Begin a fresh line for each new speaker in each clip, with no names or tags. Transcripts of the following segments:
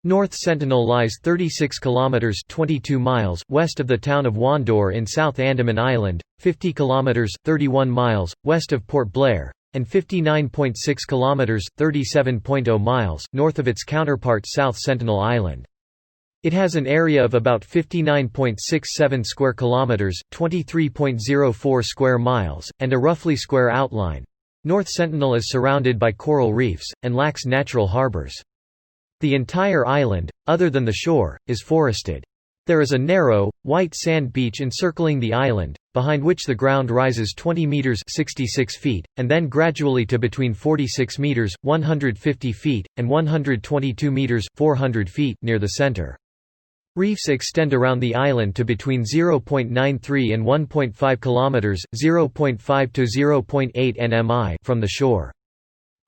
North Sentinel lies 36 kilometers (22 miles) west of the town of Wandoor in South Andaman Island, 50 kilometers (31 miles) west of Port Blair, and 59.6 kilometers (37.0 miles) north of its counterpart South Sentinel Island. It has an area of about 59.67 square kilometers (23.04 square miles) and a roughly square outline. North Sentinel is surrounded by coral reefs and lacks natural harbors. The entire island, other than the shore, is forested. There is a narrow, white sand beach encircling the island, behind which the ground rises 20 meters (66 feet), and then gradually to between 46 meters (150 feet) and 122 meters (400 feet) near the center. Reefs extend around the island to between 0.93 and 1.5 kilometers (0.5 to 0.8 nmi) from the shore.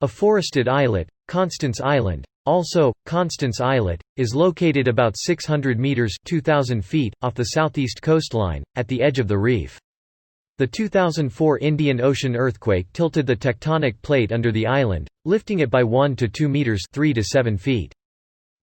A forested islet, Constance Island, also Constance Islet, is located about 600 meters (2,000 feet) off the southeast coastline, at the edge of the reef. The 2004 Indian Ocean earthquake tilted the tectonic plate under the island, lifting it by 1 to 2 meters (3 to 7 feet).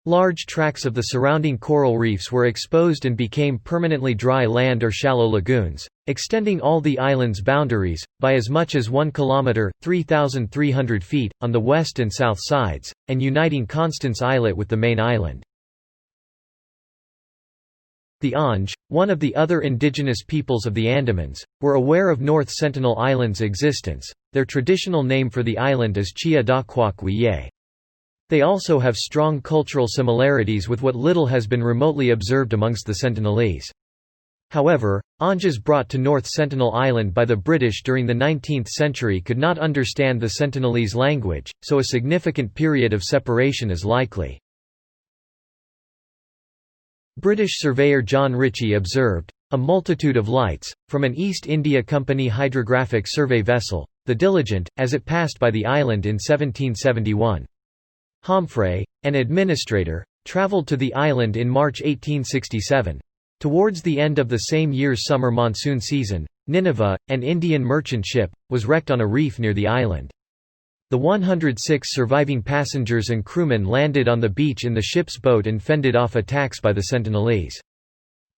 Large tracts of the surrounding coral reefs were exposed and became permanently dry land or shallow lagoons, extending all the island's boundaries, by as much as 1 kilometre (3,300 feet), on the west and south sides, and uniting Constance Islet with the main island. The Anj, one of the other indigenous peoples of the Andamans, were aware of North Sentinel Island's existence. Their traditional name for the island is Chia da Kwakwiye. They also have strong cultural similarities with what little has been remotely observed amongst the Sentinelese. However, Anjas brought to North Sentinel Island by the British during the 19th century could not understand the Sentinelese language, so a significant period of separation is likely. British surveyor John Ritchie observed a multitude of lights from an East India Company hydrographic survey vessel, the Diligent, as it passed by the island in 1771. Homfray, an administrator, travelled to the island in March 1867. Towards the end of the same year's summer monsoon season, Nineveh, an Indian merchant ship, was wrecked on a reef near the island. The 106 surviving passengers and crewmen landed on the beach in the ship's boat and fended off attacks by the Sentinelese.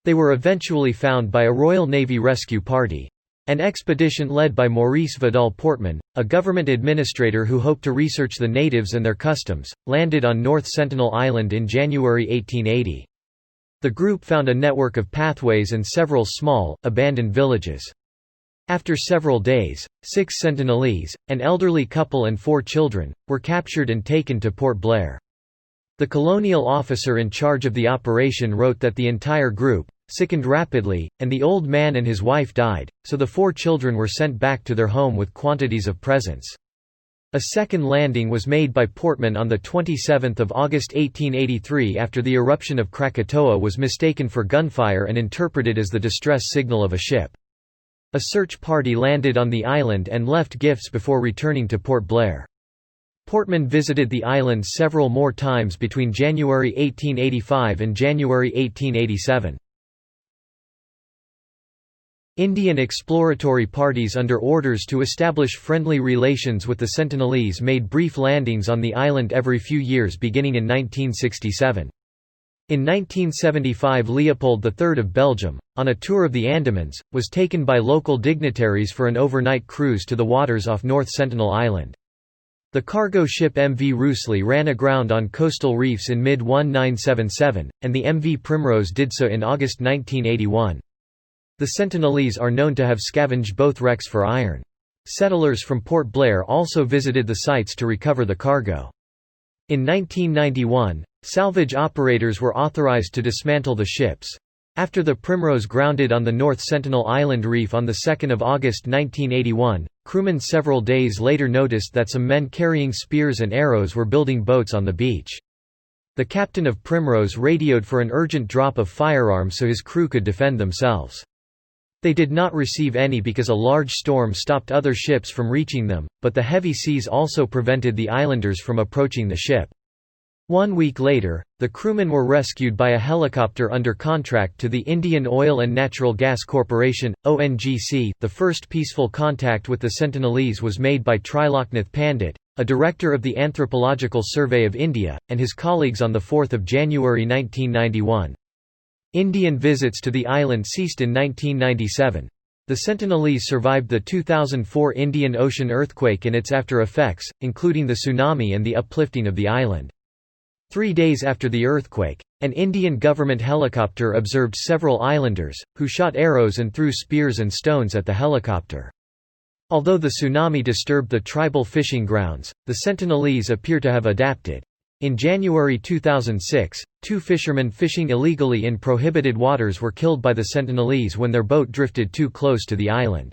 They were eventually found by a Royal Navy rescue party. An expedition led by Maurice Vidal Portman, a government administrator who hoped to research the natives and their customs, landed on North Sentinel Island in January 1880. The group found a network of pathways and several small, abandoned villages. After several days, 6 Sentinelese, an elderly couple and 4 children, were captured and taken to Port Blair. The colonial officer in charge of the operation wrote that the entire group sickened rapidly, and the old man and his wife died, so the 4 children were sent back to their home with quantities of presents. A second landing was made by Portman on 27 August 1883 after the eruption of Krakatoa was mistaken for gunfire and interpreted as the distress signal of a ship. A search party landed on the island and left gifts before returning to Port Blair. Portman visited the island several more times between January 1885 and January 1887. Indian exploratory parties under orders to establish friendly relations with the Sentinelese made brief landings on the island every few years beginning in 1967. In 1975 Leopold III of Belgium, on a tour of the Andamans, was taken by local dignitaries for an overnight cruise to the waters off North Sentinel Island. The cargo ship MV Roosley ran aground on coastal reefs in mid-1977, and the MV Primrose did so in August 1981. The Sentinelese are known to have scavenged both wrecks for iron. Settlers from Port Blair also visited the sites to recover the cargo. In 1991, salvage operators were authorized to dismantle the ships. After the Primrose grounded on the North Sentinel Island reef on 2 August 1981, crewmen several days later noticed that some men carrying spears and arrows were building boats on the beach. The captain of Primrose radioed for an urgent drop of firearms so his crew could defend themselves. They did not receive any because a large storm stopped other ships from reaching them, but the heavy seas also prevented the islanders from approaching the ship. 1 week later, the crewmen were rescued by a helicopter under contract to the Indian Oil and Natural Gas Corporation, ONGC. The first peaceful contact with the Sentinelese was made by Triloknath Pandit, a director of the Anthropological Survey of India, and his colleagues on 4 January 1991. Indian visits to the island ceased in 1997. The Sentinelese survived the 2004 Indian Ocean earthquake and its after-effects, including the tsunami and the uplifting of the island. 3 days after the earthquake, an Indian government helicopter observed several islanders, who shot arrows and threw spears and stones at the helicopter. Although the tsunami disturbed the tribal fishing grounds, the Sentinelese appear to have adapted. In January 2006, 2 fishermen fishing illegally in prohibited waters were killed by the Sentinelese when their boat drifted too close to the island.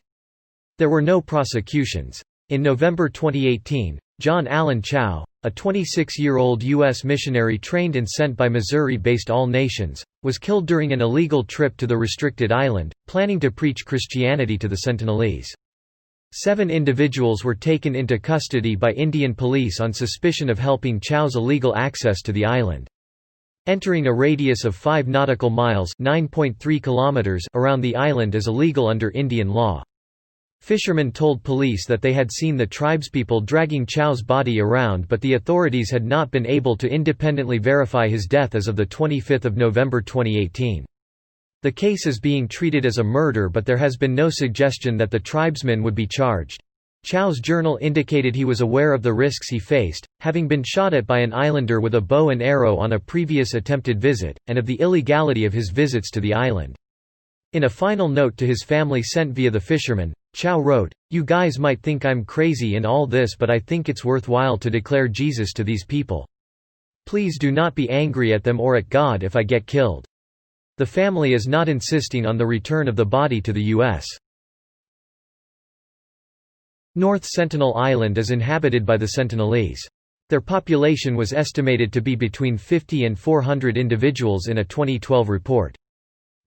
There were no prosecutions. In November 2018, Allen Chau, a 26-year-old U.S. missionary trained and sent by Missouri-based All Nations, was killed during an illegal trip to the restricted island, planning to preach Christianity to the Sentinelese. 7 individuals were taken into custody by Indian police on suspicion of helping Chau's illegal access to the island. Entering a radius of 5 nautical miles (9.3 kilometers) around the island is illegal under Indian law. Fishermen told police that they had seen the tribespeople dragging Chau's body around, but the authorities had not been able to independently verify his death as of 25 November 2018. The case is being treated as a murder, but there has been no suggestion that the tribesmen would be charged. Chau's journal indicated he was aware of the risks he faced, having been shot at by an islander with a bow and arrow on a previous attempted visit, and of the illegality of his visits to the island. In a final note to his family sent via the fisherman, Chau wrote, "You guys might think I'm crazy in all this, but I think it's worthwhile to declare Jesus to these people. Please do not be angry at them or at God if I get killed." The family is not insisting on the return of the body to the U.S. North Sentinel Island is inhabited by the Sentinelese. Their population was estimated to be between 50 and 400 individuals in a 2012 report.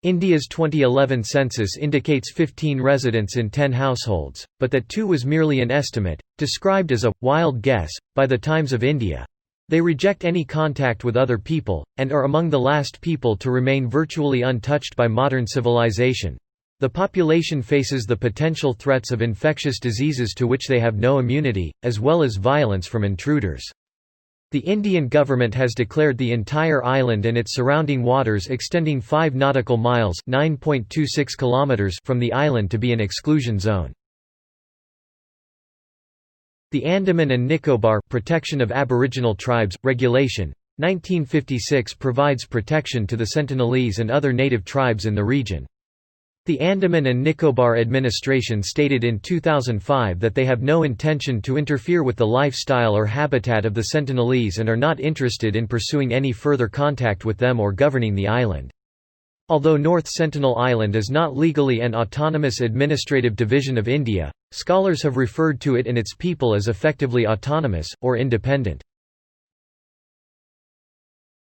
India's 2011 census indicates 15 residents in 10 households, but that 2 was merely an estimate, described as a wild guess by the Times of India. They reject any contact with other people, and are among the last people to remain virtually untouched by modern civilization. The population faces the potential threats of infectious diseases to which they have no immunity, as well as violence from intruders. The Indian government has declared the entire island and its surrounding waters extending 5 nautical miles (9.26 kilometers) from the island to be an exclusion zone. The Andaman and Nicobar Protection of Aboriginal Tribes Regulation, 1956 provides protection to the Sentinelese and other native tribes in the region. The Andaman and Nicobar administration stated in 2005 that they have no intention to interfere with the lifestyle or habitat of the Sentinelese and are not interested in pursuing any further contact with them or governing the island. Although North Sentinel Island is not legally an autonomous administrative division of India, scholars have referred to it and its people as effectively autonomous, or independent.